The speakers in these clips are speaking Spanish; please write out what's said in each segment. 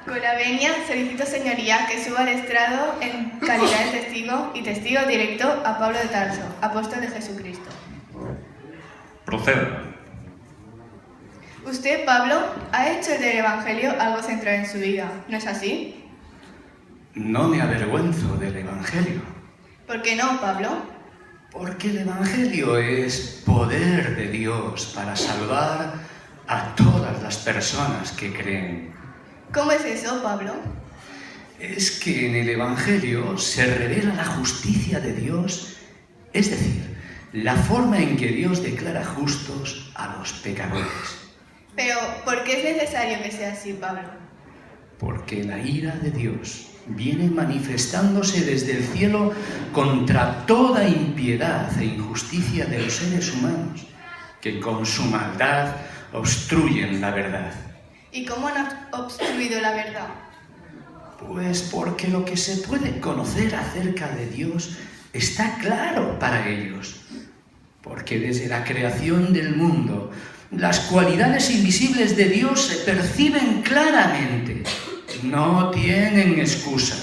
Con la venia solicito, señoría, que suba al estrado en calidad de testigo y testigo directo a Pablo de Tarso, apóstol de Jesucristo. Proceda. Usted, Pablo, ha hecho del Evangelio algo central en su vida, ¿no es así? No me avergüenzo del Evangelio. ¿Por qué no, Pablo? Porque el Evangelio es poder de Dios para salvar a todas las personas que creen. ¿Cómo es eso, Pablo? Es que en el Evangelio se revela la justicia de Dios, es decir, la forma en que Dios declara justos a los pecadores. Pero, ¿por qué es necesario que sea así, Pablo? Porque la ira de Dios viene manifestándose desde el cielo contra toda impiedad e injusticia de los seres humanos, que con su maldad obstruyen la verdad. ¿Y cómo han obstruido la verdad? Pues porque lo que se puede conocer acerca de Dios está claro para ellos. Porque desde la creación del mundo, las cualidades invisibles de Dios se perciben claramente. No tienen excusa.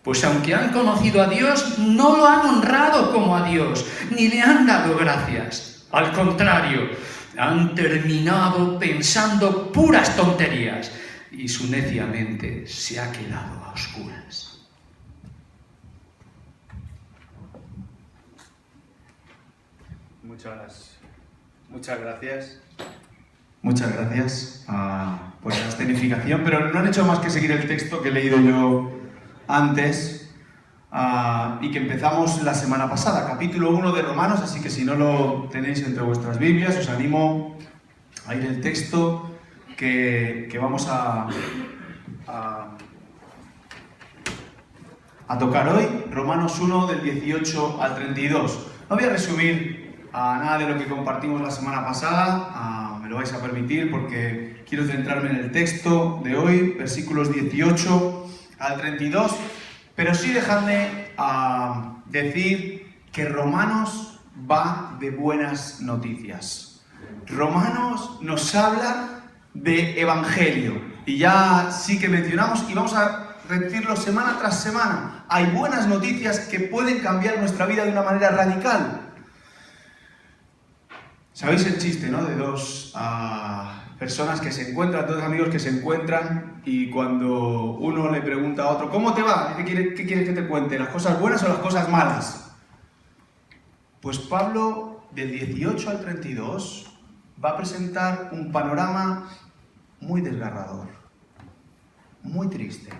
Pues aunque han conocido a Dios, no lo han honrado como a Dios, ni le han dado gracias. Al contrario, han terminado pensando puras tonterías y su necia mente se ha quedado a oscuras. Muchas gracias por la escenificación, pero no han hecho más que seguir el texto que he leído yo antes y que empezamos la semana pasada, capítulo 1 de Romanos, así que si no lo tenéis entre vuestras Biblias, os animo a ir al texto que vamos a tocar hoy, Romanos 1 del 18 al 32. No voy a resumir nada de lo que compartimos la semana pasada, me lo vais a permitir porque quiero centrarme en el texto de hoy, versículos 18 al 32, pero sí dejadme decir que Romanos va de buenas noticias. Romanos nos habla de Evangelio y ya sí que mencionamos y vamos a repetirlo semana tras semana. Hay buenas noticias que pueden cambiar nuestra vida de una manera radical. ¿Sabéis el chiste, no? De dos personas que se encuentran, dos amigos que se encuentran y cuando uno le pregunta a otro, ¿cómo te va? ¿Qué quieres que te cuente? ¿Las cosas buenas o las cosas malas? Pues Pablo, del 18 al 32, va a presentar un panorama muy desgarrador, muy triste.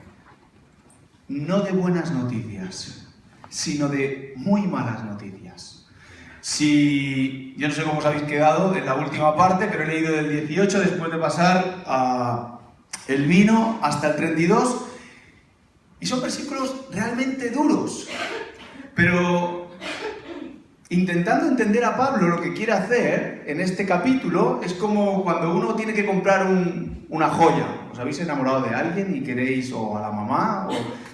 No de buenas noticias, sino de muy malas noticias. Yo no sé cómo os habéis quedado en la última parte, pero he leído del 18 después de pasar el vino hasta el 32 y son versículos realmente duros. Pero intentando entender a Pablo lo que quiere hacer en este capítulo es como cuando uno tiene que comprar una joya. ¿Os habéis enamorado de alguien y queréis, o a la mamá,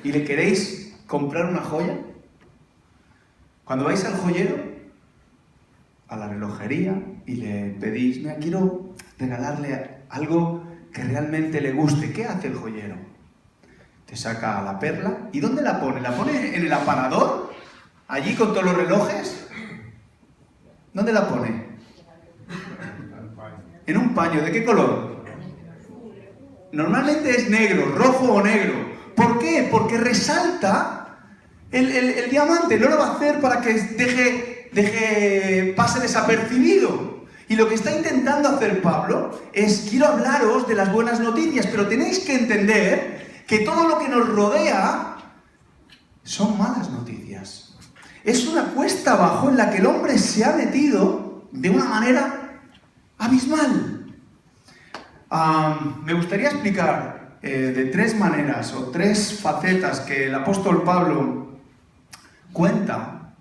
y le queréis comprar una joya? Cuando vais al joyero, a la relojería, y le pedís, mira, quiero regalarle algo que realmente le guste. ¿Qué hace el joyero? Te saca la perla. ¿Y dónde la pone? ¿La pone en el aparador? ¿Allí con todos los relojes? ¿Dónde la pone? En un paño. ¿De qué color? Normalmente es negro, rojo o negro. ¿Por qué? Porque resalta el diamante. No lo va a hacer para que pase desapercibido. Y lo que está intentando hacer Pablo es, quiero hablaros de las buenas noticias, pero tenéis que entender que todo lo que nos rodea son malas noticias. Es una cuesta abajo en la que el hombre se ha metido de una manera abismal. Me gustaría explicar de tres maneras o tres facetas que el apóstol Pablo cuenta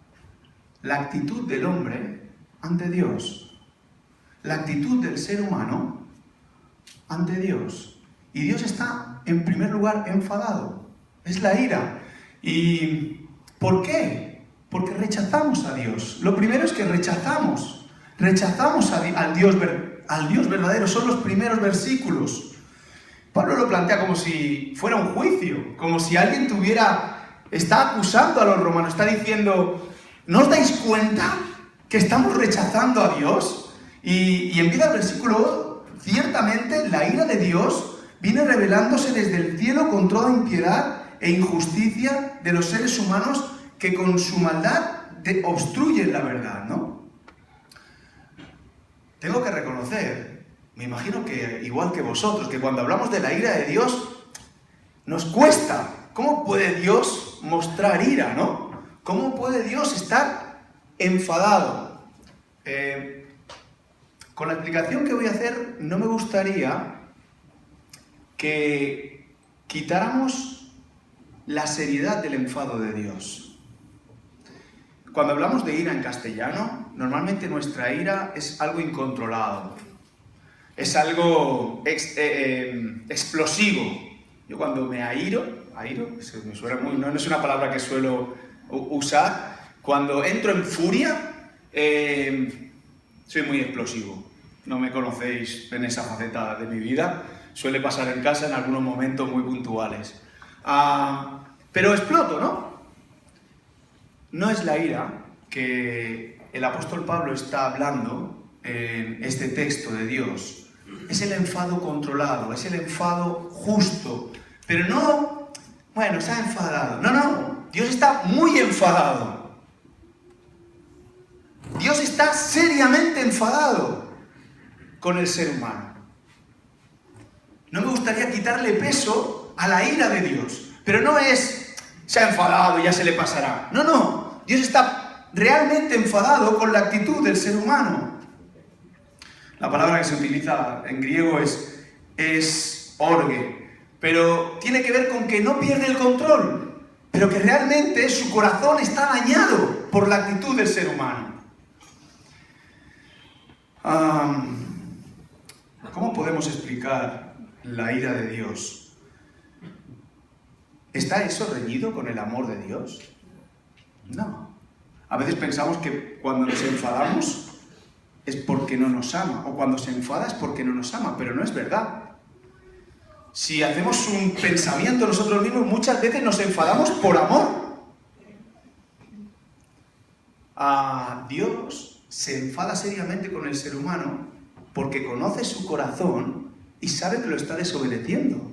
la actitud del hombre ante Dios, la actitud del ser humano ante Dios. Y Dios está, en primer lugar, enfadado. Es la ira. ¿Y por qué? Porque rechazamos a Dios. Lo primero es que rechazamos al Dios al Dios verdadero, son los primeros versículos. Pablo lo plantea como si fuera un juicio, como si alguien está acusando a los romanos, está diciendo, ¿no os dais cuenta que estamos rechazando a Dios? Y empieza el versículo, ciertamente la ira de Dios viene revelándose desde el cielo con toda impiedad e injusticia de los seres humanos que con su maldad obstruyen la verdad, ¿no? Tengo que reconocer, me imagino que igual que vosotros, que cuando hablamos de la ira de Dios, nos cuesta. ¿Cómo puede Dios mostrar ira, no? ¿Cómo puede Dios estar enfadado? Con la explicación que voy a hacer, no me gustaría que quitáramos la seriedad del enfado de Dios. Cuando hablamos de ira en castellano, normalmente nuestra ira es algo incontrolado, es algo explosivo. Yo cuando me airo, me suena no es una palabra que suelo usar, cuando entro en furia, soy muy explosivo. No me conocéis en esa faceta de mi vida, suele pasar en casa en algunos momentos muy puntuales. Pero exploto, ¿no? No es la ira que el apóstol Pablo está hablando en este texto de Dios. Es el enfado controlado, es el enfado justo. Pero no, bueno, se ha enfadado. No, Dios está muy enfadado. Dios está seriamente enfadado con el ser humano. No me gustaría quitarle peso a la ira de Dios. Pero no es, se ha enfadado y ya se le pasará. No. Dios está realmente enfadado con la actitud del ser humano. La palabra que se utiliza en griego es orge, pero tiene que ver con que no pierde el control, pero que realmente su corazón está dañado por la actitud del ser humano. ¿Cómo podemos explicar la ira de Dios? ¿Está eso reñido con el amor de Dios? No. A veces pensamos que cuando nos enfadamos es porque no nos ama, o cuando se enfada es porque no nos ama, pero no es verdad. Si hacemos un pensamiento nosotros mismos, muchas veces nos enfadamos por amor. Dios se enfada seriamente con el ser humano porque conoce su corazón y sabe que lo está desobedeciendo.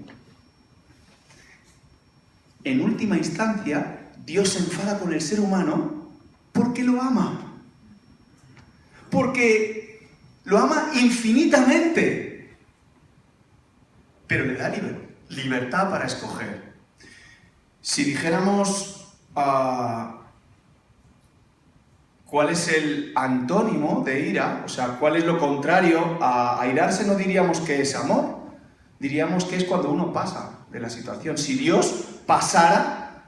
En última instancia, Dios se enfada con el ser humano porque lo ama. Porque lo ama infinitamente. Pero le da libertad para escoger. Si dijéramos cuál es el antónimo de ira, o sea, cuál es lo contrario a airarse, no diríamos que es amor, diríamos que es cuando uno pasa de la situación. Si Dios pasara,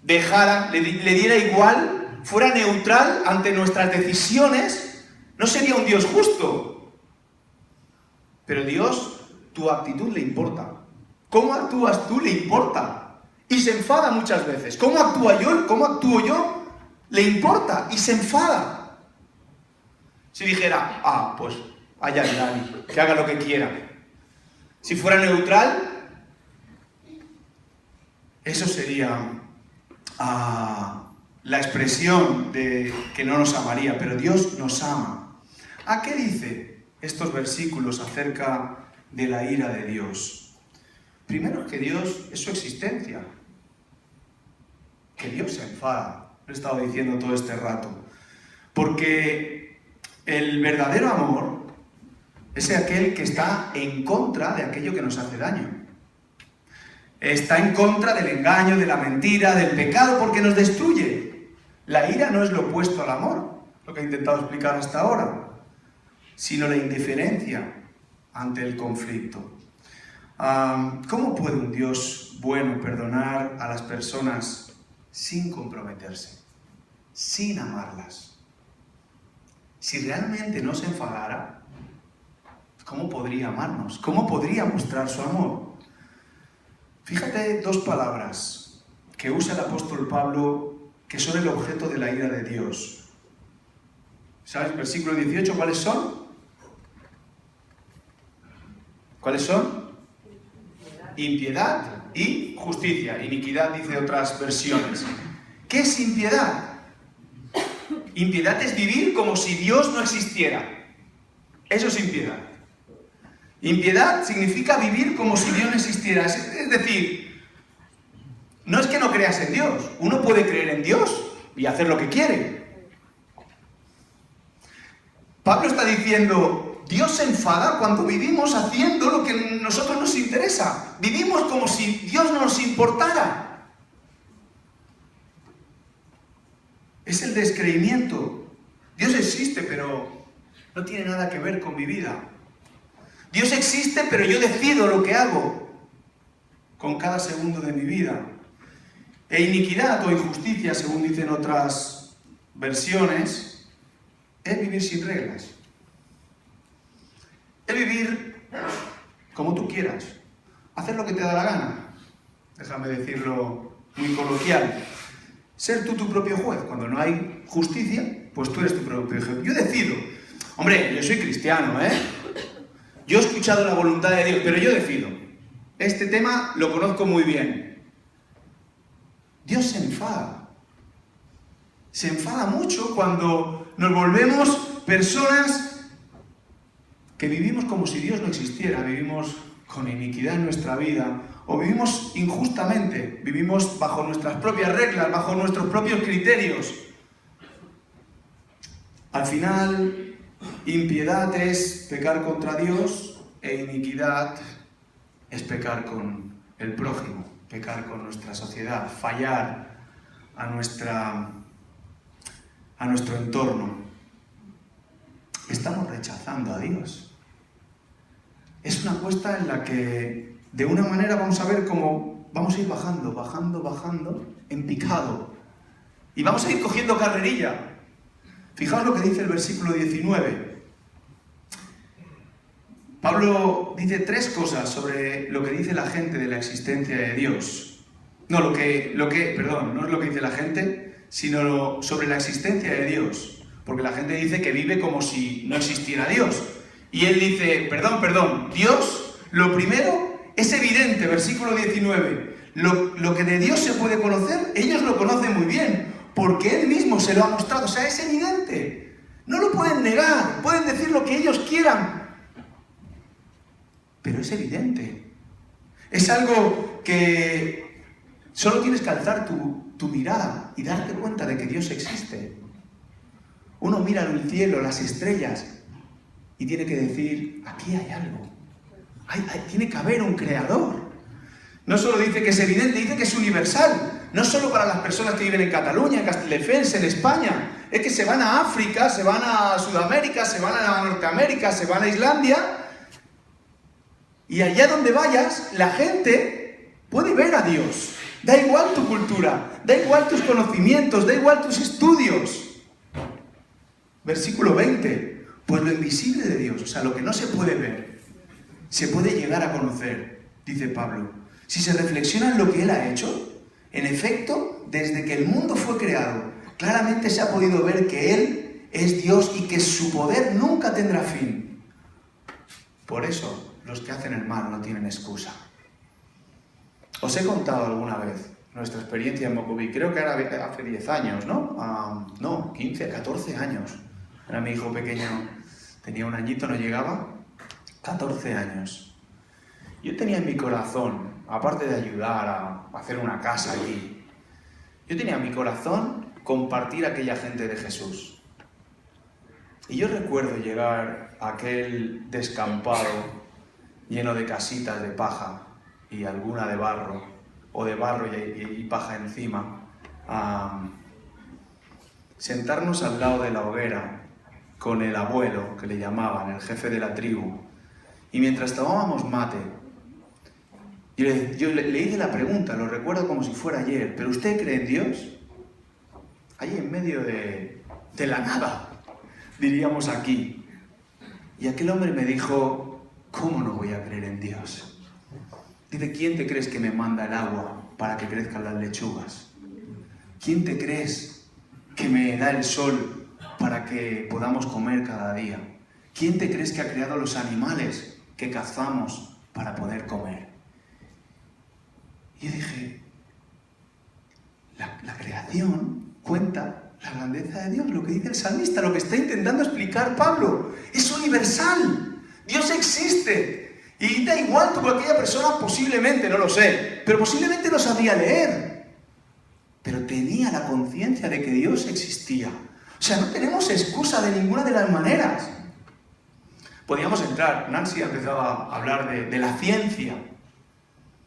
dejara, le diera igual, fuera neutral ante nuestras decisiones, no sería un Dios justo. Pero Dios, tu actitud le importa. ¿Cómo actúas tú le importa? Y se enfada muchas veces. ¿Cómo actúo yo? Le importa y se enfada. Si dijera, pues allá Dani, que haga lo que quiera. Si fuera neutral, eso sería la expresión de que no nos amaría, pero Dios nos ama. ¿A qué dice estos versículos acerca de la ira de Dios? Primero, que Dios es su existencia, que Dios se enfada. Lo he estado diciendo todo este rato. Porque el verdadero amor es aquel que está en contra de aquello que nos hace daño. Está en contra del engaño, de la mentira, del pecado, porque nos destruye. La ira no es lo opuesto al amor, lo que he intentado explicar hasta ahora, sino la indiferencia ante el conflicto. ¿Cómo puede un Dios bueno perdonar a las personas sin comprometerse, sin amarlas? Si realmente no se enfadara, ¿cómo podría amarnos? ¿Cómo podría mostrar su amor? Fíjate dos palabras que usa el apóstol Pablo que son el objeto de la ira de Dios. ¿Sabes? Versículo 18, ¿cuáles son? ¿Cuáles son? Impiedad y justicia. Iniquidad, dice otras versiones. ¿Qué es impiedad? Impiedad es vivir como si Dios no existiera. Eso es impiedad. Impiedad significa vivir como si Dios no existiera. Es decir, no es que no creas en Dios. Uno puede creer en Dios y hacer lo que quiere. Pablo está diciendo, Dios se enfada cuando vivimos haciendo lo que a nosotros nos interesa. Vivimos como si Dios no nos importara. Es el descreimiento. Dios existe, pero no tiene nada que ver con mi vida. Dios existe, pero yo decido lo que hago con cada segundo de mi vida. E iniquidad o injusticia, según dicen otras versiones, es vivir sin reglas. Es vivir como tú quieras. Hacer lo que te da la gana. Déjame decirlo muy coloquial. Ser tú tu propio juez. Cuando no hay justicia, pues tú eres tu propio juez. Yo decido. Hombre, yo soy cristiano, ¿eh? Yo he escuchado la voluntad de Dios, pero yo decido. Este tema lo conozco muy bien. Dios se enfada. Se enfada mucho cuando nos volvemos personas que vivimos como si Dios no existiera, vivimos con iniquidad en nuestra vida, o vivimos injustamente, vivimos bajo nuestras propias reglas, bajo nuestros propios criterios. Al final, impiedad es pecar contra Dios e iniquidad es pecar con el prójimo, pecar con nuestra sociedad, fallar a nuestro entorno. Estamos rechazando a Dios. Es una cuesta en la que de una manera vamos a ver cómo vamos a ir bajando, en picado. Y vamos a ir cogiendo carrerilla. Fijaos lo que dice el versículo 19. Pablo dice 3 cosas sobre lo que dice la gente de la existencia de Dios. No, no es lo que dice la gente, sino sobre la existencia de Dios. Porque la gente dice que vive como si no existiera Dios. Y él dice, perdón, Dios, lo primero, es evidente, versículo 19. Lo que de Dios se puede conocer, ellos lo conocen muy bien, porque Él mismo se lo ha mostrado. O sea, es evidente. No lo pueden negar, pueden decir lo que ellos quieran. Pero es evidente. Es algo que solo tienes que alzar tu mirada y darte cuenta de que Dios existe. Uno mira el cielo, las estrellas, y tiene que decir, aquí hay algo. Tiene que haber un creador. No solo dice que es evidente, dice que es universal. No solo para las personas que viven en Cataluña, en Castelldefels, en España. Es que se van a África, se van a Sudamérica, se van a Norteamérica, se van a Islandia. Y allá donde vayas, la gente puede ver a Dios. Da igual tu cultura, da igual tus conocimientos, da igual tus estudios. Versículo 20. Pues lo invisible de Dios, o sea, lo que no se puede ver, se puede llegar a conocer, dice Pablo. Si se reflexiona en lo que Él ha hecho, en efecto, desde que el mundo fue creado, claramente se ha podido ver que Él es Dios y que su poder nunca tendrá fin. Por eso, los que hacen el mal no tienen excusa. Os he contado alguna vez nuestra experiencia en Mocoví, creo que era hace 10 años, ¿no? 15, 14 años. Era mi hijo pequeño, tenía 1 añito, no llegaba, 14 años. Yo tenía en mi corazón, aparte de ayudar a hacer una casa allí, yo tenía en mi corazón compartir a aquella gente de Jesús. Y yo recuerdo llegar a aquel descampado lleno de casitas de paja y alguna de barro, o de barro y paja encima, sentarnos al lado de la hoguera con el abuelo, que le llamaban, el jefe de la tribu. Y mientras tomábamos mate, yo le hice la pregunta, lo recuerdo como si fuera ayer, ¿pero usted cree en Dios? Ahí en medio de la nada, diríamos aquí. Y aquel hombre me dijo, ¿cómo no voy a creer en Dios? Dice, ¿quién te crees que me manda el agua para que crezcan las lechugas? ¿Quién te crees que me da el sol para que podamos comer cada día? ¿Quién te crees que ha creado los animales que cazamos para poder comer. Y yo dije, la creación cuenta la grandeza de Dios, lo que dice el salmista, lo que está intentando explicar Pablo. Es universal. Dios existe. Y da igual, tú, aquella persona posiblemente, no lo sé, pero posiblemente no sabía leer. Pero tenía la conciencia de que Dios existía. O sea, no tenemos excusa de ninguna de las maneras. Podíamos entrar, Nancy empezaba a hablar de la ciencia.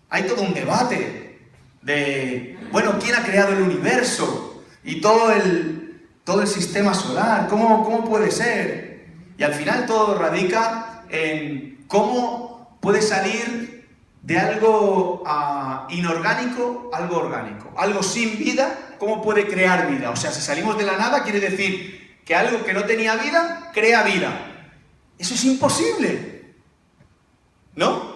Hay todo un debate de, bueno, ¿quién ha creado el universo? Y todo el sistema solar, ¿cómo puede ser? Y al final todo radica en cómo puede salir de algo inorgánico, algo orgánico. Algo sin vida, ¿cómo puede crear vida? O sea, si salimos de la nada, quiere decir que algo que no tenía vida, crea vida. Eso es imposible, ¿no?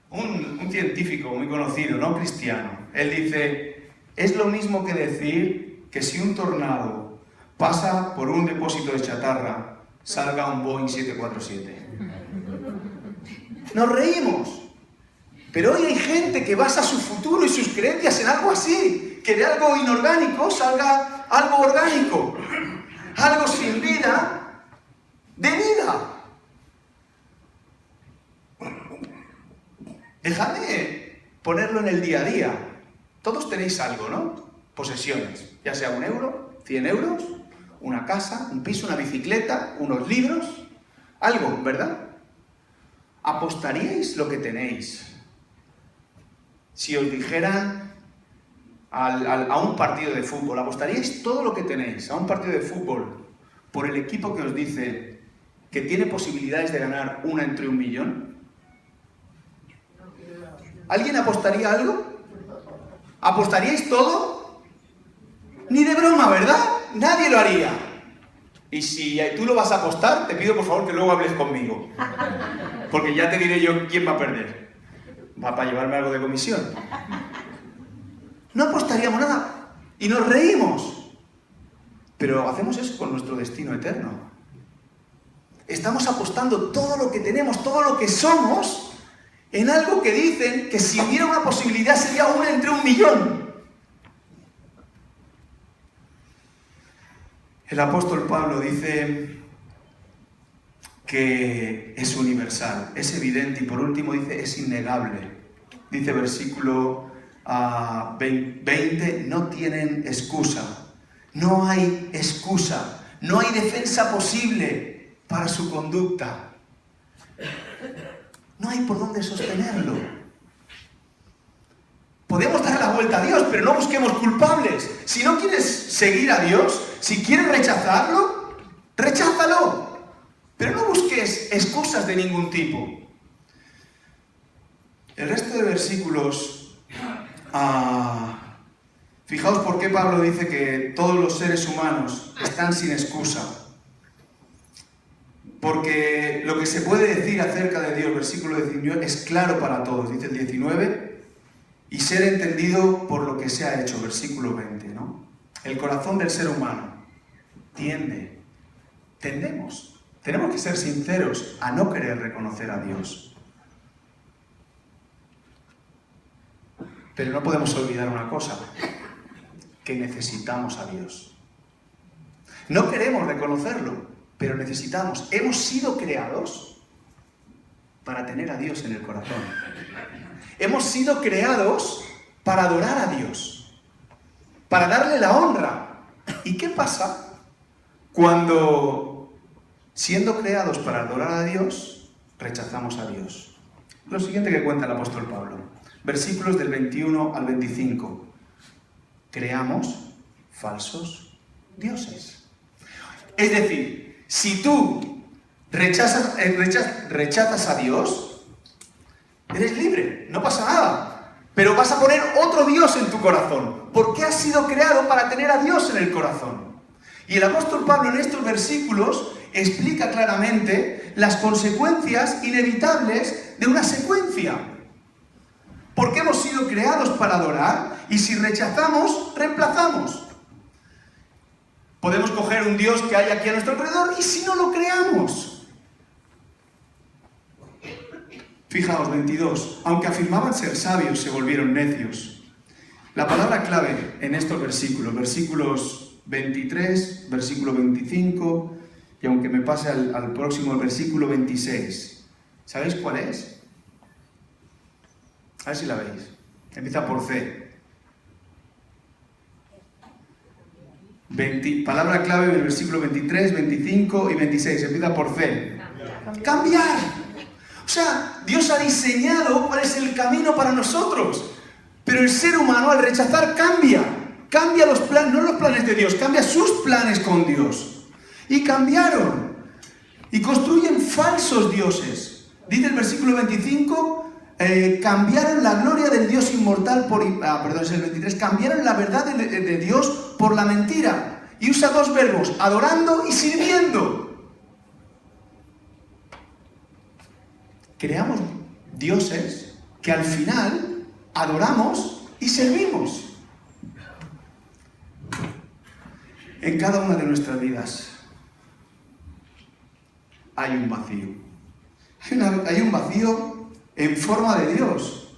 Un científico muy conocido, no cristiano, él dice, es lo mismo que decir que si un tornado pasa por un depósito de chatarra, salga un Boeing 747. Nos reímos, pero hoy hay gente que basa su futuro y sus creencias en algo así, que de algo inorgánico salga algo orgánico, algo sin vida, de vida. Dejadme ponerlo en el día a día. Todos tenéis algo, ¿no? Posesiones, ya sea 1 euro, 100 euros, una casa, un piso, una bicicleta, unos libros, algo, ¿verdad? ¿Apostaríais lo que tenéis si os dijeran a un partido de fútbol? ¿Apostaríais todo lo que tenéis a un partido de fútbol por el equipo que os dice que tiene posibilidades de ganar 1 entre 1 millón? ¿Alguien apostaría algo? ¿Apostaríais todo? Ni de broma, ¿verdad? Nadie lo haría. Y si tú lo vas a apostar, te pido por favor que luego hables conmigo. Porque ya te diré yo quién va a perder. Va para llevarme algo de comisión. No apostaríamos nada. Y nos reímos. Pero hacemos eso con nuestro destino eterno. Estamos apostando todo lo que tenemos, todo lo que somos, en algo que dicen que si hubiera una posibilidad sería 1 entre 1 millón. El apóstol Pablo dice que es universal, es evidente y por último dice es innegable. Dice versículo 20, no tienen excusa, no hay excusa, no hay defensa posible para su conducta. No hay por dónde sostenerlo. Podemos dar la vuelta a Dios, pero no busquemos culpables. Si no quieres seguir a Dios, si quieres rechazarlo, recházalo. Pero no busques excusas de ningún tipo. El resto de versículos, fijaos por qué Pablo dice que todos los seres humanos están sin excusa. Porque lo que se puede decir acerca de Dios, versículo 19, es claro para todos, dice el 19, y ser entendido por lo que se ha hecho, versículo 20, ¿no? El corazón del ser humano tendemos, tenemos que ser sinceros a no querer reconocer a Dios. Pero no podemos olvidar una cosa, que necesitamos a Dios. No queremos reconocerlo, pero necesitamos. Hemos sido creados para tener a Dios en el corazón. Hemos sido creados para adorar a Dios, para darle la honra. ¿Y qué pasa cuando, siendo creados para adorar a Dios, rechazamos a Dios? Lo siguiente que cuenta el apóstol Pablo, versículos del 21 al 25. Creamos falsos dioses. Es decir, si tú rechazas a Dios, eres libre, no pasa nada. Pero vas a poner otro Dios en tu corazón, porque has sido creado para tener a Dios en el corazón. Y el apóstol Pablo en estos versículos explica claramente las consecuencias inevitables de una secuencia. Porque hemos sido creados para adorar, y si rechazamos, reemplazamos. Podemos coger un Dios que hay aquí a nuestro alrededor y si no lo creamos. Fijaos, 22. Aunque afirmaban ser sabios, se volvieron necios. La palabra clave en estos versículos 23, versículo 25, y aunque me pase al próximo, el versículo 26. ¿Sabéis cuál es? A ver si la veis. Empieza por C. Palabra clave del versículo 23, 25 y 26. Empieza por C. Cambiar. O sea, Dios ha diseñado cuál es el camino para nosotros. Pero el ser humano al rechazar cambia. Cambia los planes, no los planes de Dios, cambia sus planes con Dios. Y cambiaron. Y construyen falsos dioses. Dice el versículo 25, cambiaron la gloria del Dios inmortal por... es el 23. Cambiaron la verdad de Dios por la mentira. Y usa dos verbos, adorando y sirviendo. Creamos dioses que al final adoramos y servimos. En cada una de nuestras vidas hay un vacío. Hay un vacío en forma de Dios.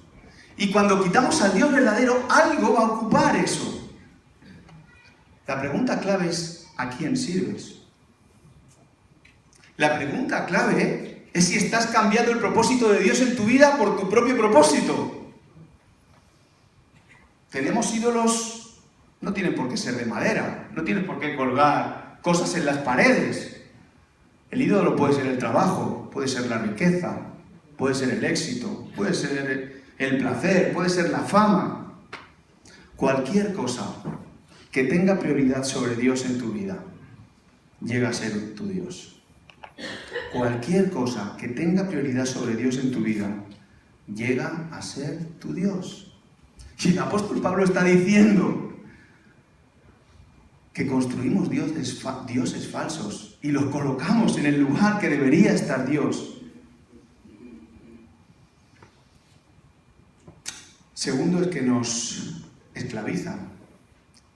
Y cuando quitamos al Dios verdadero, algo va a ocupar eso. La pregunta clave es, ¿a quién sirves? La pregunta clave es si estás cambiando el propósito de Dios en tu vida por tu propio propósito. Tenemos ídolos, no tienen por qué ser de madera, no tienes por qué colgar cosas en las paredes. El ídolo puede ser el trabajo, puede ser la riqueza, puede ser el éxito, puede ser el placer, puede ser la fama. Cualquier cosa que tenga prioridad sobre Dios en tu vida, llega a ser tu Dios. Cualquier cosa que tenga prioridad sobre Dios en tu vida, llega a ser tu Dios. Y el apóstol Pablo está diciendo que construimos dioses falsos y los colocamos en el lugar que debería estar Dios. Segundo es que nos esclavizan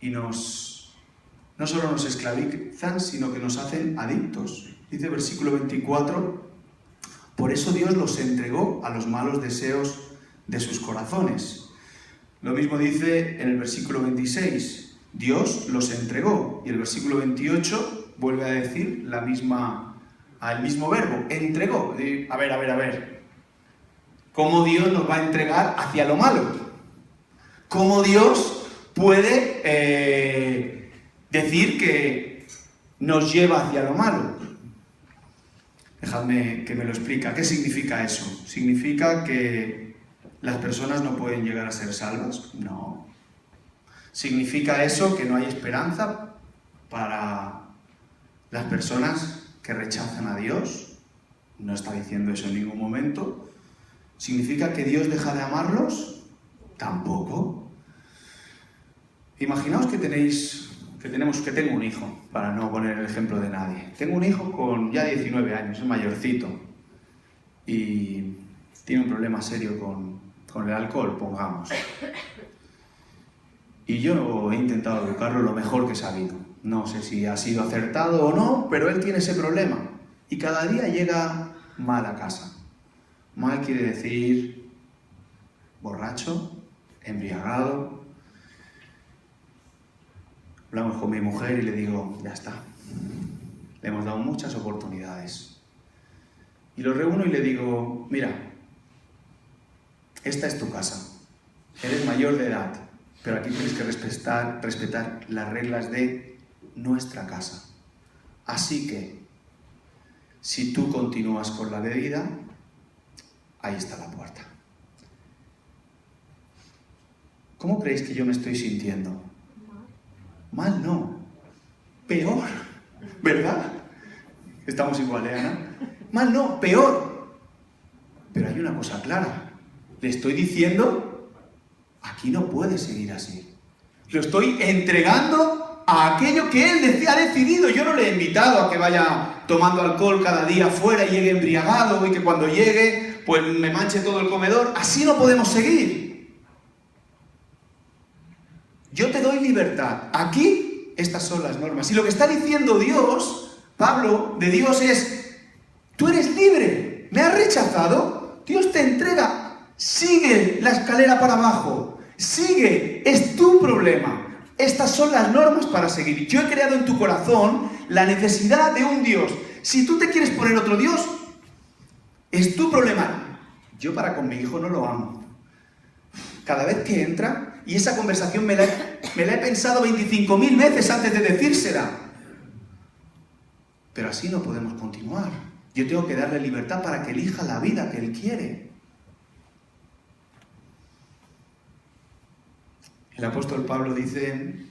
y no solo nos esclavizan, sino que nos hacen adictos. Dice el versículo 24, por eso Dios los entregó a los malos deseos de sus corazones. Lo mismo dice en el versículo 26, Dios los entregó. Y el versículo 28 vuelve a decir el mismo verbo, entregó. A ver. ¿Cómo Dios nos va a entregar hacia lo malo? ¿Cómo Dios puede decir que nos lleva hacia lo malo? Dejadme que me lo explique. ¿Qué significa eso? ¿Significa que las personas no pueden llegar a ser salvas? No. ¿Significa eso que no hay esperanza para las personas que rechazan a Dios? No está diciendo eso en ningún momento. ¿Significa que Dios deja de amarlos? Tampoco. Imaginaos que tengo un hijo, para no poner el ejemplo de nadie. Tengo un hijo con ya 19 años, es mayorcito, y tiene un problema serio con el alcohol, pongamos. Y yo he intentado educarlo lo mejor que he sabido. No sé si ha sido acertado o no, pero él tiene ese problema. Y cada día llega mal a casa. Mal quiere decir borracho, embriagado. Hablamos con mi mujer y le digo, ya está. Le hemos dado muchas oportunidades. Y lo reúno y le digo, mira, esta es tu casa. Eres mayor de edad. Pero aquí tienes que respetar las reglas de nuestra casa. Así que, si tú continúas con la bebida, ahí está la puerta. ¿Cómo creéis que yo me estoy sintiendo? Mal no. Peor. ¿Verdad? Estamos igual, Ana. Mal no, peor. Pero hay una cosa clara. Le estoy diciendo... Aquí no puede seguir así. Lo estoy entregando a aquello que él ha decidido. Yo no le he invitado a que vaya tomando alcohol cada día fuera y llegue embriagado y que cuando llegue pues me manche todo el comedor. Así no podemos seguir. Yo te doy libertad. Aquí estas son las normas. Y lo que está diciendo Dios, Pablo, de Dios es, tú eres libre. ¿Me has rechazado? Dios te escalera para abajo. Sigue, es tu problema. Estas son las normas para seguir. Yo he creado en tu corazón la necesidad de un Dios. Si tú te quieres poner otro Dios, es tu problema. Yo para con mi hijo no lo amo. Cada vez que entra, y esa conversación me la he pensado 25.000 veces antes de decírsela. Pero así no podemos continuar. Yo tengo que darle libertad para que elija la vida que él quiere. El apóstol Pablo dice,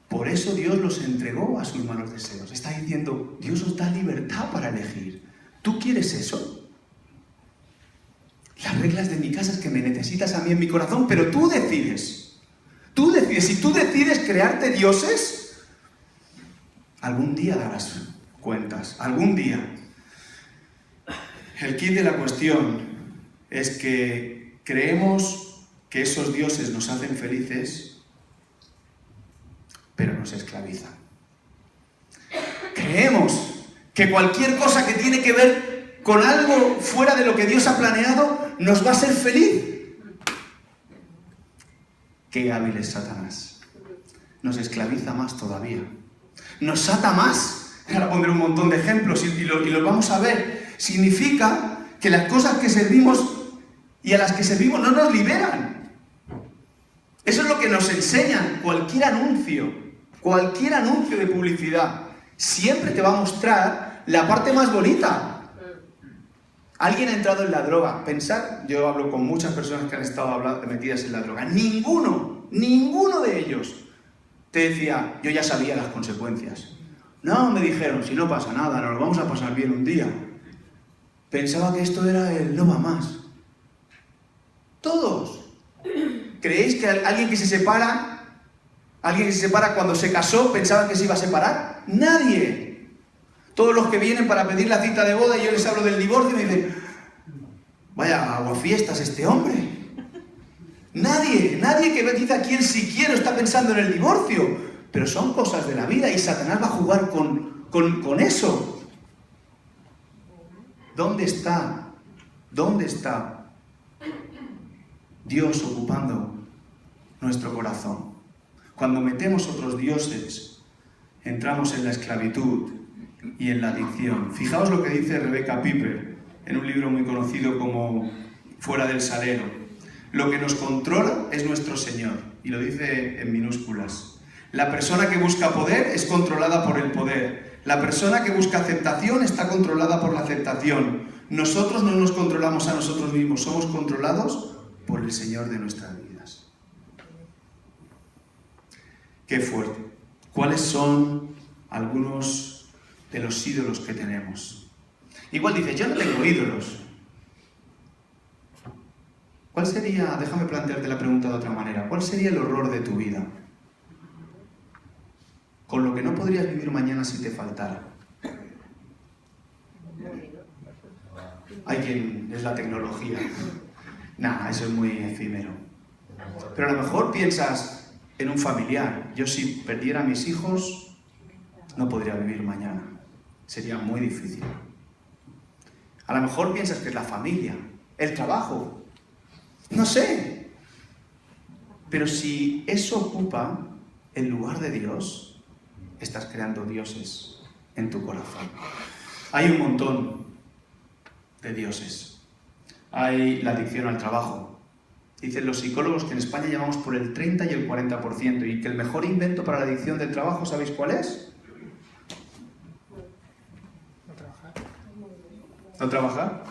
por eso Dios los entregó a sus malos deseos. Está diciendo, Dios os da libertad para elegir. ¿Tú quieres eso? Las reglas de mi casa es que me necesitas a mí en mi corazón, pero tú decides. Tú decides. Si tú decides crearte dioses, algún día darás cuentas. Algún día. El quid de la cuestión es que creemos que esos dioses nos hacen felices, pero nos esclavizan. Creemos que cualquier cosa que tiene que ver con algo fuera de lo que Dios ha planeado nos va a hacer feliz. Qué hábil es Satanás. Nos esclaviza más todavía. Nos ata más. Ahora pondré un montón de ejemplos y los vamos a ver. Significa que las cosas que servimos y a las que servimos no nos liberan. Eso es lo que nos enseñan. Cualquier anuncio de publicidad siempre te va a mostrar la parte más bonita. Alguien ha entrado en la droga. Pensar, yo hablo con muchas personas que han estado metidas en la droga. Ninguno de ellos te decía, yo ya sabía las consecuencias. No, me dijeron, si no pasa nada, nos lo vamos a pasar bien un día. Pensaba que esto era el no va más. Todos. ¿Creéis que alguien que se separa cuando se casó pensaba que se iba a separar? Nadie. Todos los que vienen para pedir la cita de boda y yo les hablo del divorcio me dicen, vaya aguafiestas este hombre. Nadie que dice aquí el siquiera está pensando en el divorcio. Pero son cosas de la vida y Satanás va a jugar con eso. ¿Dónde está Dios ocupando nuestro corazón? Cuando metemos otros dioses, entramos en la esclavitud y en la adicción. Fijaos lo que dice Rebecca Piper en un libro muy conocido como Fuera del Salero. Lo que nos controla es nuestro Señor, y lo dice en minúsculas. La persona que busca poder es controlada por el poder. La persona que busca aceptación está controlada por la aceptación. Nosotros no nos controlamos a nosotros mismos, somos controlados por el Señor de nuestras vidas. Qué fuerte. ¿Cuáles son algunos de los ídolos que tenemos? Igual dices, yo no tengo ídolos. ¿Cuál sería, déjame plantearte la pregunta de otra manera, cuál sería el horror de tu vida? Con lo que no podrías vivir mañana si te faltara. Hay quien es la tecnología. Nada, eso es muy efímero. Pero a lo mejor piensas en un familiar. Yo si perdiera a mis hijos, no podría vivir mañana. Sería muy difícil. A lo mejor piensas que es la familia, el trabajo. No sé. Pero si eso ocupa el lugar de Dios, estás creando dioses en tu corazón. Hay un montón de dioses. Hay la adicción al trabajo. Dicen los psicólogos que en España llevamos por el 30 y el 40%, y que el mejor invento para la adicción del trabajo, ¿sabéis cuál es? ¿No trabajar?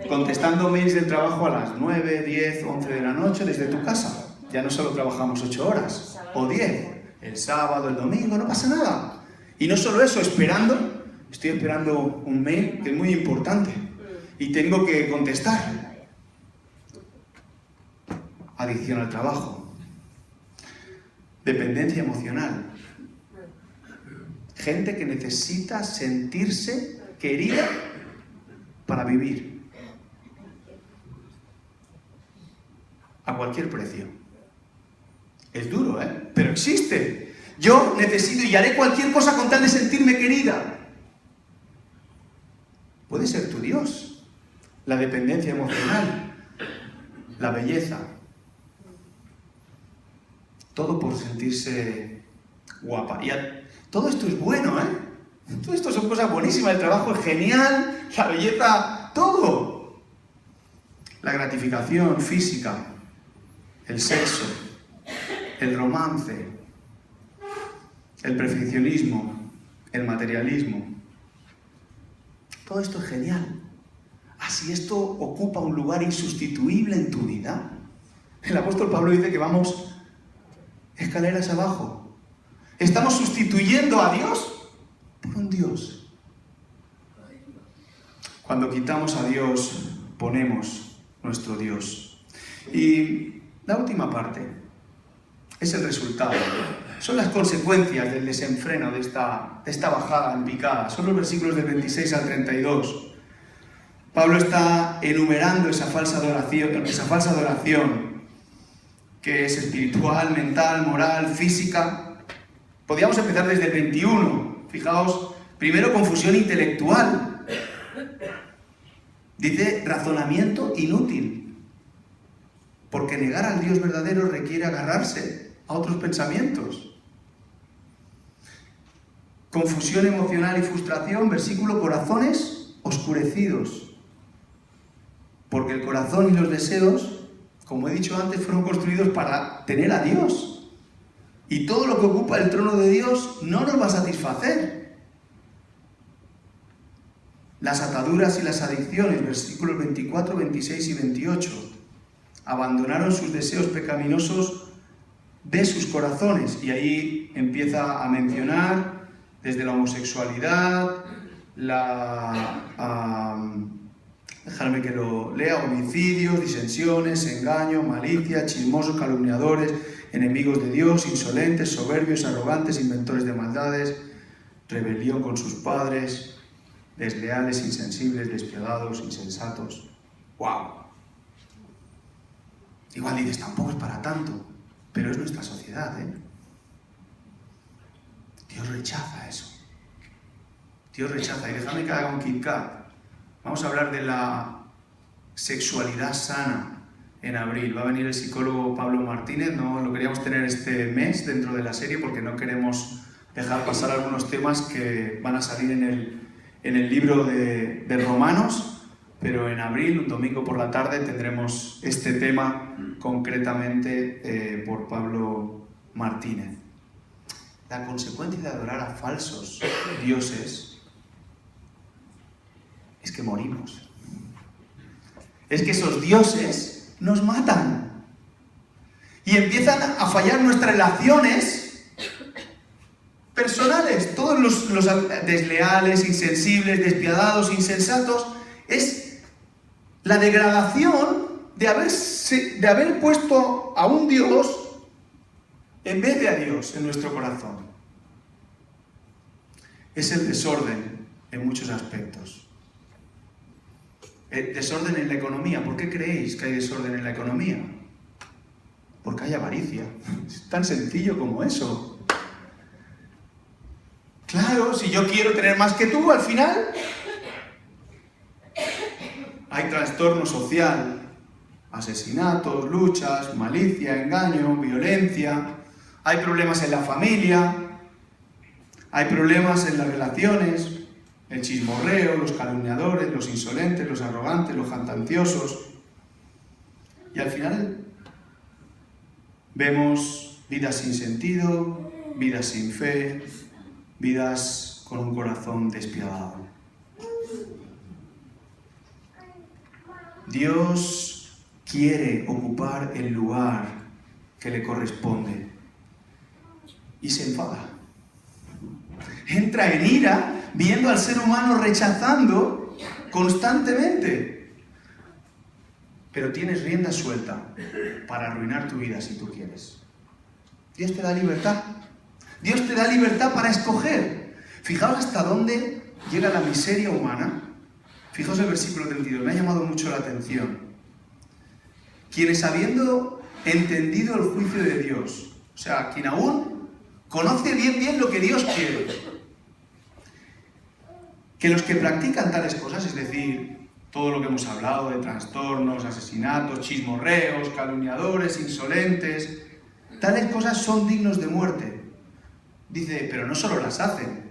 Contestando mails del trabajo a las 9, 10, 11 de la noche desde tu casa. Ya no solo trabajamos 8 horas o 10. El sábado, el domingo, no pasa nada. Y no solo eso, estoy esperando un mail que es muy importante y tengo que contestar. Adicción al trabajo. Dependencia emocional. Gente que necesita sentirse querida para vivir. A cualquier precio. Es duro, pero existe. Yo necesito y haré cualquier cosa con tal de sentirme querida. Puede ser tu Dios. La dependencia emocional. la belleza. Todo por sentirse guapa. Todo esto es bueno, ¿eh? Todo esto son cosas buenísimas. El trabajo es genial, la belleza, todo. La gratificación física, el sexo, el romance, el perfeccionismo, el materialismo. Todo esto es genial. Así esto ocupa un lugar insustituible en tu vida. El apóstol Pablo dice que vamos escaleras abajo. Estamos sustituyendo a Dios por un Dios. Cuando quitamos a Dios, ponemos nuestro Dios. Y la última parte es el resultado. Son las consecuencias del desenfreno de esta bajada en picada. Son los versículos del 26 al 32. Pablo está enumerando esa falsa adoración que es espiritual, mental, moral, física. Podríamos empezar desde el 21. Fijaos, primero confusión intelectual. Dice razonamiento inútil. Porque negar al Dios verdadero requiere agarrarse a otros pensamientos. Confusión emocional y frustración, versículo, corazones oscurecidos. Porque el corazón y los deseos, como he dicho antes, fueron construidos para tener a Dios. Y todo lo que ocupa el trono de Dios no nos va a satisfacer. Las ataduras y las adicciones, versículos 24, 26 y 28. Abandonaron sus deseos pecaminosos de sus corazones. Y ahí empieza a mencionar desde la homosexualidad, dejadme que lo lea, homicidios, disensiones, engaños, malicia, chismosos, calumniadores, enemigos de Dios, insolentes, soberbios, arrogantes, inventores de maldades, rebelión con sus padres, desleales, insensibles, despiadados, insensatos. ¡Wow! Igual dices, tampoco es para tanto, pero es nuestra sociedad, ¿eh? Dios rechaza eso. Dios rechaza. Y déjame que haga un Kit Kat. Vamos a hablar de la sexualidad sana en abril. Va a venir el psicólogo Pablo Martínez. No lo queríamos tener este mes dentro de la serie porque no queremos dejar pasar algunos temas que van a salir en el libro de Romanos. Pero en abril, un domingo por la tarde, tendremos este tema concretamente por Pablo Martínez. La consecuencia de adorar a falsos dioses es que morimos. Es que esos dioses nos matan. Y empiezan a fallar nuestras relaciones personales. Todos los desleales, insensibles, despiadados, insensatos, es la degradación de haber puesto a un Dios en vez de a Dios en nuestro corazón. Es el desorden en muchos aspectos. El desorden en la economía. ¿Por qué creéis que hay desorden en la economía? Porque hay avaricia. Es tan sencillo como eso. Claro, si yo quiero tener más que tú, al final hay trastorno social, asesinatos, luchas, malicia, engaño, violencia. Hay problemas en la familia, hay problemas en las relaciones, el chismorreo, los calumniadores, los insolentes, los arrogantes, los jactanciosos. Y al final vemos vidas sin sentido, vidas sin fe, vidas con un corazón despiadado. Dios quiere ocupar el lugar que le corresponde y se enfada. Entra en ira viendo al ser humano rechazando constantemente. Pero tienes rienda suelta para arruinar tu vida si tú quieres. Dios te da libertad. Dios te da libertad para escoger. Fijaos hasta dónde llega la miseria humana. Fijaos el versículo 32, me ha llamado mucho la atención. Quienes habiendo entendido el juicio de Dios, o sea, quien aún conoce bien lo que Dios quiere, que los que practican tales cosas, es decir, todo lo que hemos hablado de trastornos, asesinatos, chismorreos, calumniadores, insolentes, tales cosas son dignos de muerte. Dice, pero no solo las hacen,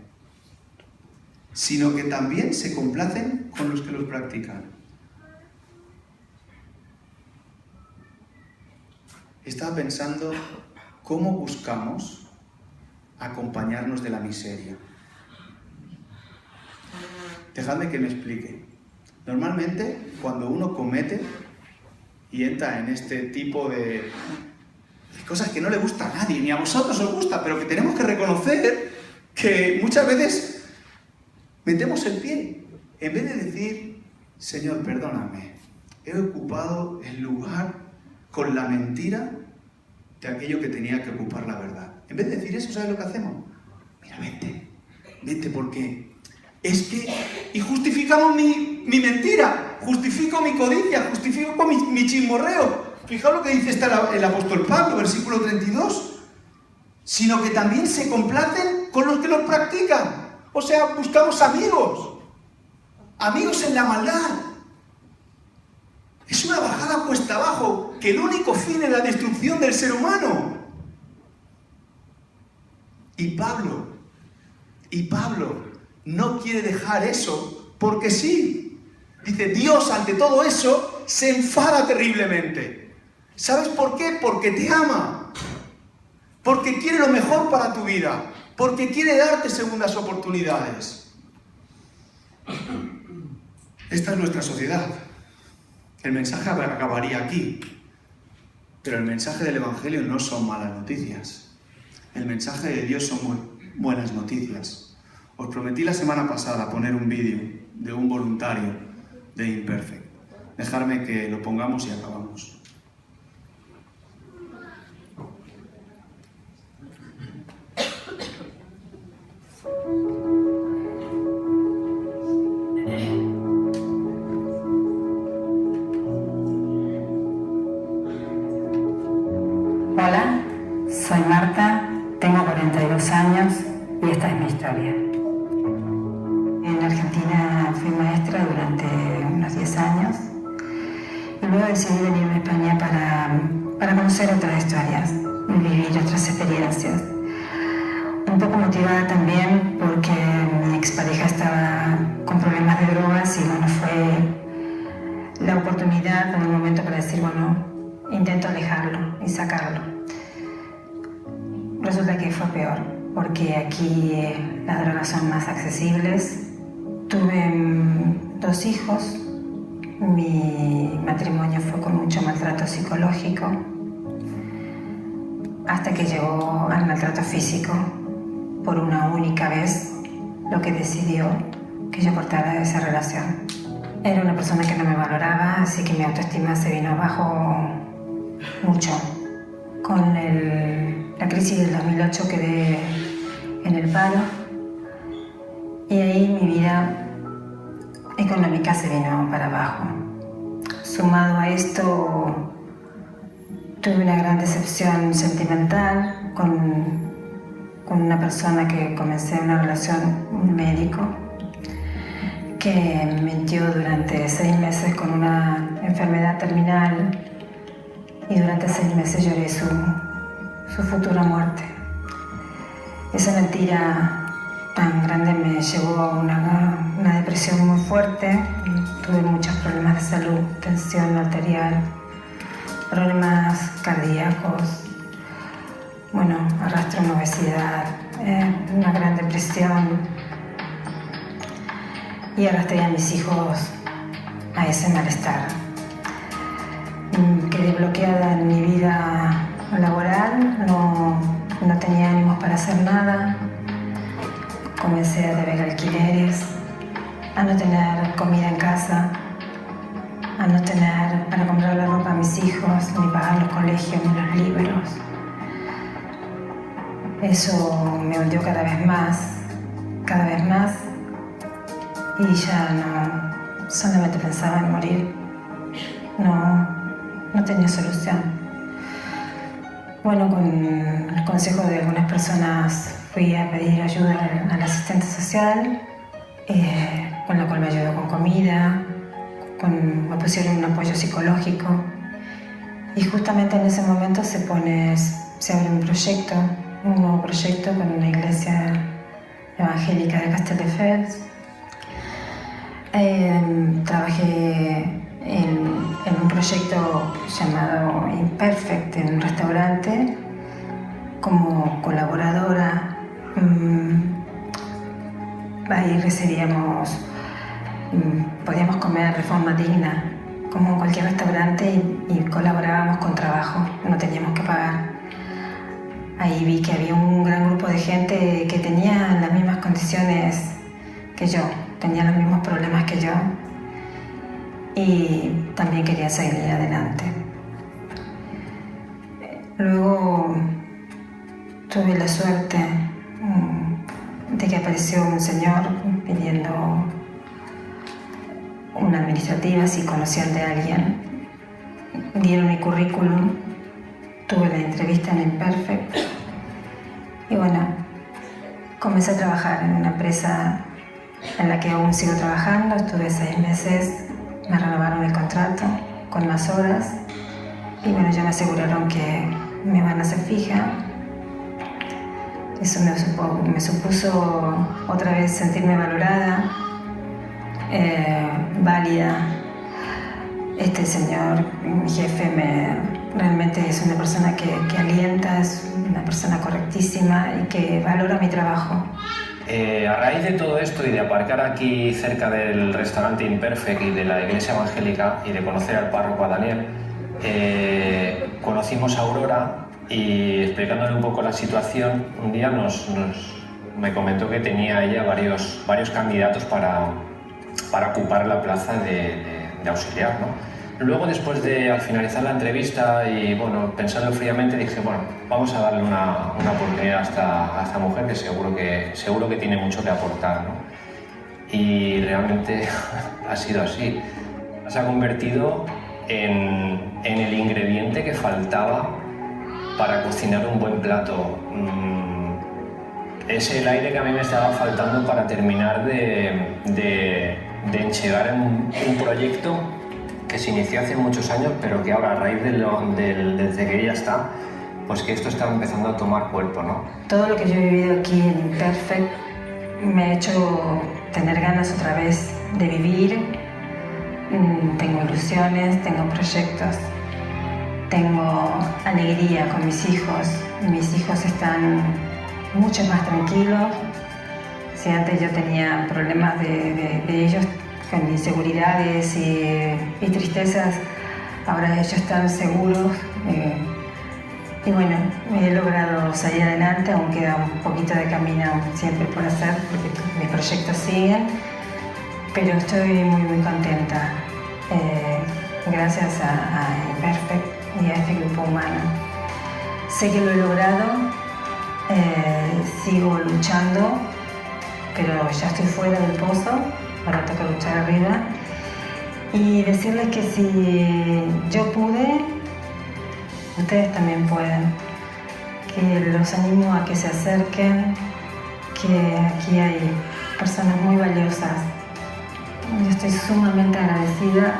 sino que también se complacen con los que los practican. Estaba pensando cómo buscamos acompañarnos de la miseria. Dejadme que me explique. Normalmente, cuando uno comete y entra en este tipo de cosas que no le gusta a nadie, ni a vosotros os gusta, pero que tenemos que reconocer que muchas veces metemos el pie. En vez de decir, Señor, perdóname, he ocupado el lugar con la mentira de aquello que tenía que ocupar la verdad. En vez de decir eso, ¿sabes lo que hacemos? Mira, vente porque es que... Y justificamos mi mentira, justifico mi codicia, justifico mi chismorreo. Fijaos lo que dice el apóstol Pablo, versículo 32. Sino que también se complacen con los que los practican. O sea, buscamos amigos en la maldad. Es una bajada cuesta abajo, que el único fin es la destrucción del ser humano. Y Pablo no quiere dejar eso porque sí. Dice, Dios ante todo eso se enfada terriblemente. ¿Sabes por qué? Porque te ama. Porque quiere lo mejor para tu vida. Porque quiere darte segundas oportunidades. Esta es nuestra sociedad. El mensaje acabaría aquí. Pero el mensaje del Evangelio no son malas noticias. El mensaje de Dios son buenas noticias. Os prometí la semana pasada poner un vídeo de un voluntario de Imperfect. Dejadme que lo pongamos y acabamos. Hola, soy Marta, tengo 42 años y esta es mi historia. En Argentina fui maestra durante unos 10 años y luego decidí venirme a España para conocer otras historias y vivir otras experiencias. Un poco motivada también porque mi expareja estaba con problemas de drogas y bueno, fue la oportunidad o el momento para decir, bueno, intento alejarlo y sacarlo. Resulta que fue peor, porque aquí las drogas son más accesibles. Tuve 2 hijos, mi matrimonio fue con mucho maltrato psicológico, hasta que llegó al maltrato físico por una única vez, lo que decidió que yo cortara esa relación. Era una persona que no me valoraba, así que mi autoestima se vino abajo mucho. Con la crisis del 2008 quedé en el paro y ahí mi vida económica se vino para abajo. Sumado a esto, tuve una gran decepción sentimental con una persona que comencé una relación, un médico, que me mintió durante 6 meses con una enfermedad terminal y durante 6 meses lloré su futura muerte. Esa mentira tan grande me llevó a una depresión muy fuerte. Tuve muchos problemas de salud, tensión arterial, problemas cardíacos. Bueno, arrastré una obesidad, una gran depresión y arrastré a mis hijos a ese malestar. Quedé bloqueada en mi vida laboral, no tenía ánimos para hacer nada. Comencé a deber alquileres, a no tener comida en casa, a no tener para comprar la ropa a mis hijos, ni pagar los colegios, ni los libros. Eso me hundió cada vez más, y ya no, solamente pensaba en morir. No tenía solución. Bueno, con el consejo de algunas personas fui a pedir ayuda al asistente social, con la cual me ayudó con comida, me pusieron un apoyo psicológico y justamente en ese momento se abre un nuevo proyecto con una iglesia evangélica de Castelldefels. Trabajé en un proyecto llamado Imperfect en un restaurante como colaboradora. Ahí podíamos comer de forma digna, como en cualquier restaurante, y colaborábamos con trabajo, no teníamos que pagar. Ahí vi que había un gran grupo de gente que tenía las mismas condiciones que yo, tenía los mismos problemas que yo, y también quería seguir adelante. Luego tuve la suerte de que apareció un señor pidiendo una administrativa, si conocían de alguien. Dieron mi currículum, tuve la entrevista en Imperfect y bueno, comencé a trabajar en una empresa en la que aún sigo trabajando. Estuve 6 meses, me renovaron el contrato con más horas y bueno, ya me aseguraron que me van a hacer fija. Eso me supuso otra vez sentirme valorada, válida. Este señor, mi jefe, realmente es una persona que alienta, es una persona correctísima y que valora mi trabajo. A raíz de todo esto y de aparcar aquí cerca del restaurante Imperfect y de la iglesia evangélica y de conocer al párroco, a Daniel, conocimos a Aurora y explicándole un poco la situación, un día me comentó que tenía ella varios candidatos para ocupar la plaza de auxiliar, ¿no? Luego, al finalizar la entrevista y bueno, pensando fríamente, dije, bueno, vamos a darle una oportunidad a esta mujer que seguro que tiene mucho que aportar, ¿no? Y realmente ha sido así. Se ha convertido en el ingrediente que faltaba para cocinar un buen plato. Es el aire que a mí me estaba faltando para terminar de enchegar en un proyecto que se inició hace muchos años, pero que ahora, a raíz desde que ella está, pues que esto está empezando a tomar cuerpo, ¿no? Todo lo que yo he vivido aquí en Imperfect me ha hecho tener ganas otra vez de vivir. Tengo ilusiones, tengo proyectos, tengo alegría con mis hijos. Mis hijos están mucho más tranquilos. Si antes yo tenía problemas de ellos con inseguridades y tristezas, ahora ellos están seguros. Y bueno, he logrado salir adelante, aún queda un poquito de camino siempre por hacer, porque mis proyectos siguen, pero estoy muy, muy contenta. Gracias a Imperfect y a este grupo humano. Sé que lo he logrado, sigo luchando, pero ya estoy fuera del pozo, ahora toca luchar arriba. Y decirles que si yo pude, ustedes también pueden. Que los animo a que se acerquen, que aquí hay personas muy valiosas. Yo estoy sumamente agradecida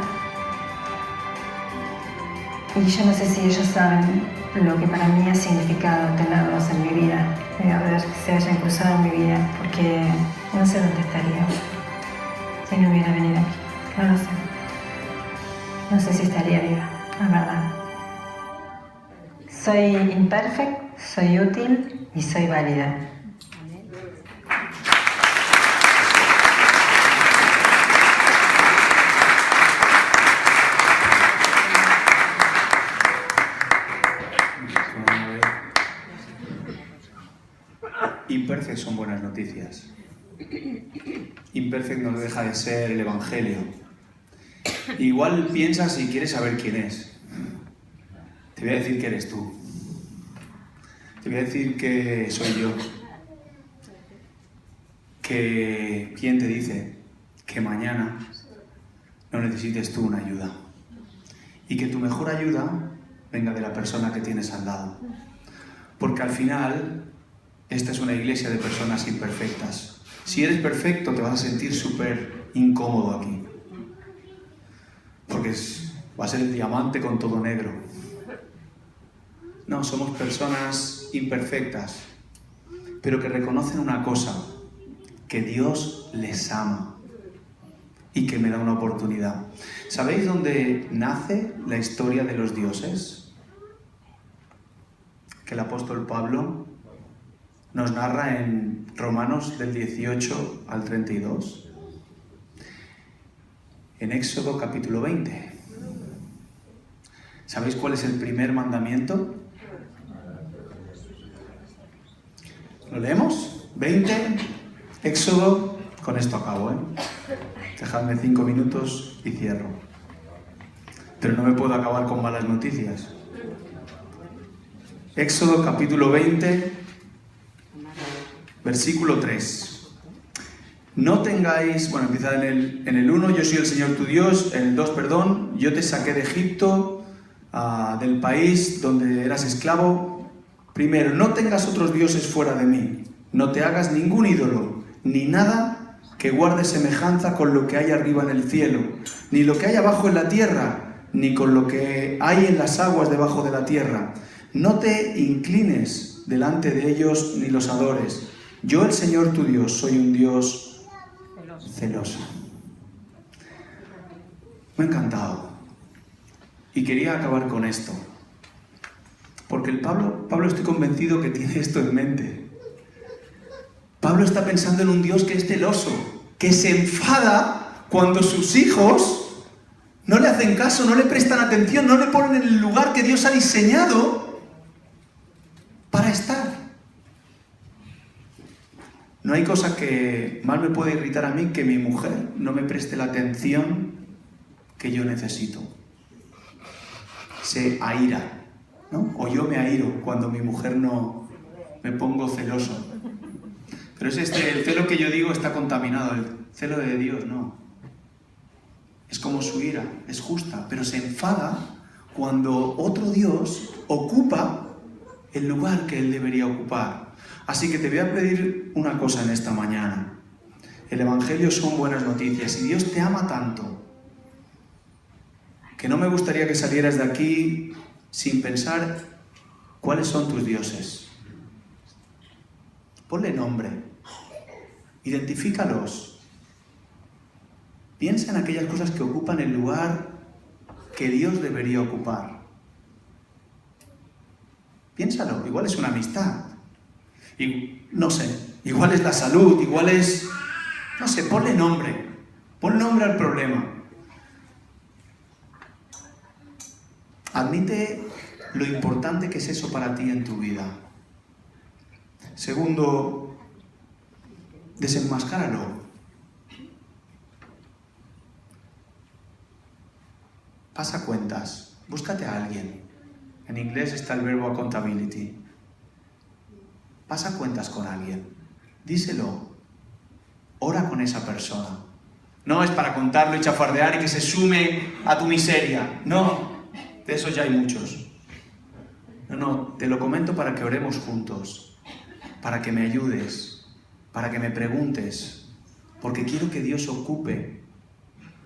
y yo no sé si ellos saben lo que para mí ha significado tenerlos en mi vida, ver que se hayan cruzado en mi vida, porque no sé dónde estaría si no hubiera venido aquí. No lo sé. No sé si estaría viva, la verdad. Soy imperfect, soy útil y soy válida. Imperfect son buenas noticias. Imperfect no deja de ser el Evangelio. Igual piensas y quieres saber quién es. Te voy a decir que eres tú. Te voy a decir que soy yo. Que quién te dice que mañana no necesites tú una ayuda. Y que tu mejor ayuda venga de la persona que tienes al lado. Porque al final, esta es una iglesia de personas imperfectas. Si eres perfecto, te vas a sentir súper incómodo aquí. porque va a ser el diamante con todo negro. No, somos personas imperfectas, pero que reconocen una cosa, que Dios les ama y que me da una oportunidad. ¿Sabéis dónde nace la historia de los dioses? Que el apóstol Pablo nos narra en Romanos del 18 al 32. En Éxodo capítulo 20. ¿Sabéis cuál es el primer mandamiento? ¿Lo leemos? 20, Éxodo, con esto acabo, Dejadme 5 minutos y cierro. Pero no me puedo acabar con malas noticias. Éxodo capítulo 20, versículo 3. No tengáis, bueno, empieza en el 1, yo soy el Señor tu Dios, en el 2, perdón, yo te saqué de Egipto, del país donde eras esclavo. Primero, no tengas otros dioses fuera de mí, no te hagas ningún ídolo, ni nada que guarde semejanza con lo que hay arriba en el cielo, ni lo que hay abajo en la tierra, ni con lo que hay en las aguas debajo de la tierra. No te inclines delante de ellos ni los adores. Yo, el Señor tu Dios, soy un Dios celoso. Me ha encantado. Y quería acabar con esto. Porque Pablo estoy convencido que tiene esto en mente. Pablo está pensando en un Dios que es celoso, que se enfada cuando sus hijos no le hacen caso, no le prestan atención, no le ponen en el lugar que Dios ha diseñado para estar. No hay cosa que más me puede irritar a mí que mi mujer no me preste la atención que yo necesito. Se aira, ¿no? O yo me airo cuando mi mujer no me pongo celoso. Pero es el celo que yo digo está contaminado, el celo de Dios no. Es como su ira, es justa, pero se enfada cuando otro Dios ocupa el lugar que él debería ocupar. Así que te voy a pedir una cosa en esta mañana. El Evangelio son buenas noticias y Dios te ama tanto que no me gustaría que salieras de aquí sin pensar cuáles son tus dioses. Ponle nombre, identifícalos. Piensa en aquellas cosas que ocupan el lugar que Dios debería ocupar. Piénsalo, igual es una amistad. Y no sé, igual es la salud, igual es... No sé, ponle nombre al problema. Admite lo importante que es eso para ti en tu vida. Segundo, desenmascáralo. Pasa cuentas, búscate a alguien. En inglés está el verbo accountability. Pasa cuentas con alguien, díselo, ora con esa persona. No es para contarlo y chafardear y que se sume a tu miseria. No, de esos ya hay muchos. No, te lo comento para que oremos juntos, para que me ayudes, para que me preguntes, porque quiero que Dios ocupe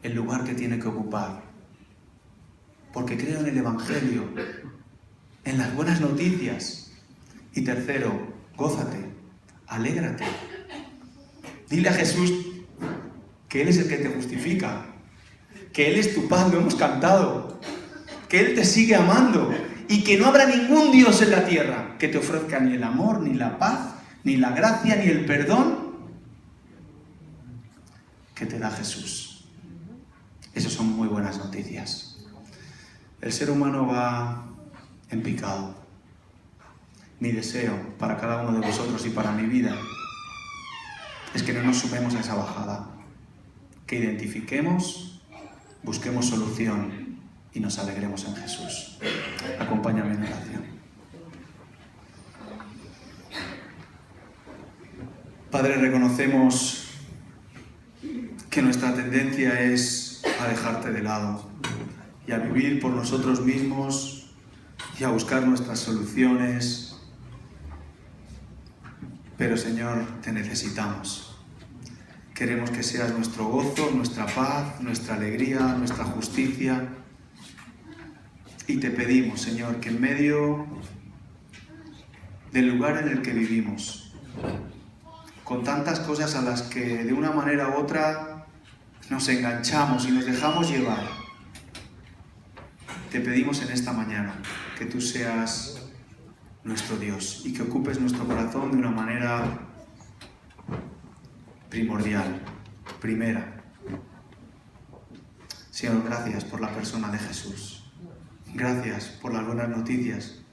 el lugar que tiene que ocupar. Porque creo en el Evangelio, en las buenas noticias. Y tercero, gózate, alégrate. Dile a Jesús que Él es el que te justifica, que Él es tu paz, lo hemos cantado, que Él te sigue amando y que no habrá ningún Dios en la tierra que te ofrezca ni el amor, ni la paz, ni la gracia, ni el perdón que te da Jesús. Esas son muy buenas noticias. El ser humano va en picado. Mi deseo para cada uno de vosotros y para mi vida es que no nos sumemos a esa bajada, que identifiquemos, busquemos solución y nos alegremos en Jesús. Acompáñame en oración. Padre, reconocemos que nuestra tendencia es a dejarte de lado y a vivir por nosotros mismos y a buscar nuestras soluciones. Pero, Señor, te necesitamos. Queremos que seas nuestro gozo, nuestra paz, nuestra alegría, nuestra justicia. Y te pedimos, Señor, que en medio del lugar en el que vivimos, con tantas cosas a las que de una manera u otra nos enganchamos y nos dejamos llevar, te pedimos en esta mañana que tú seas nuestro Dios y que ocupes nuestro corazón de una manera primordial, primera. Señor, gracias por la persona de Jesús. Gracias por las buenas noticias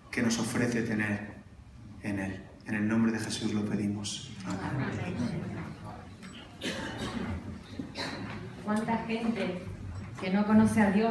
que nos ofrece tener en Él. En el nombre de Jesús lo pedimos. Amén. ¿Cuánta gente que no conoce a Dios